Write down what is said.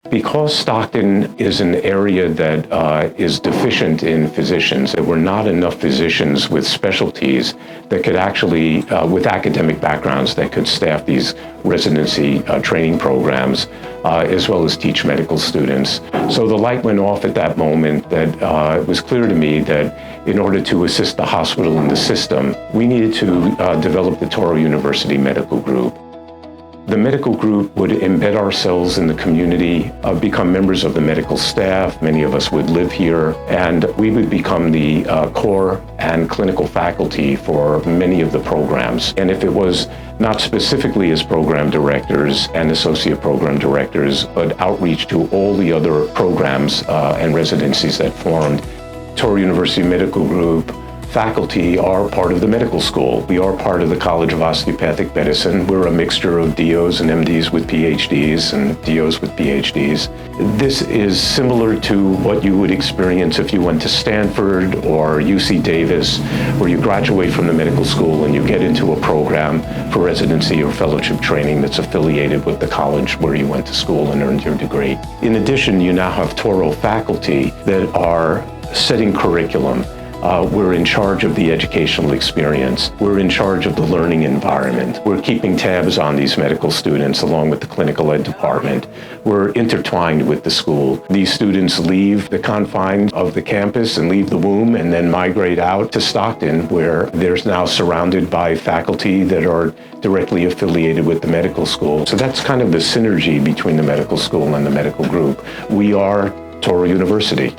Because Stockton is an area that is deficient in physicians, there were not enough physicians with specialties that could actually, with academic backgrounds, that could staff these residency training programs, as well as teach medical students. So the light went off at that moment that it was clear to me that in order to assist the hospital and the system, we needed to develop the Touro University Medical Group. The medical group would embed ourselves in the community, become members of the medical staff. Many of us would live here, and we would become the core and clinical faculty for many of the programs. And if it was not specifically as program directors and associate program directors, but outreach to all the other programs and residencies that formed, Touro University Medical Group faculty are part of the medical school. We are part of the College of Osteopathic Medicine. We're a mixture of DOs and MDs with PhDs and DOs with PhDs. This is similar to what you would experience if you went to Stanford or UC Davis, where you graduate from the medical school and you get into a program for residency or fellowship training that's affiliated with the college where you went to school and earned your degree. In addition, you now have Touro faculty that are setting curriculum. We're in charge of the educational experience. We're in charge of the learning environment. We're keeping tabs on these medical students along with the clinical ed department. We're intertwined with the school. These students leave the confines of the campus and leave the womb and then migrate out to Stockton, where they're now surrounded by faculty that are directly affiliated with the medical school. So that's kind of the synergy between the medical school and the medical group. We are Touro University.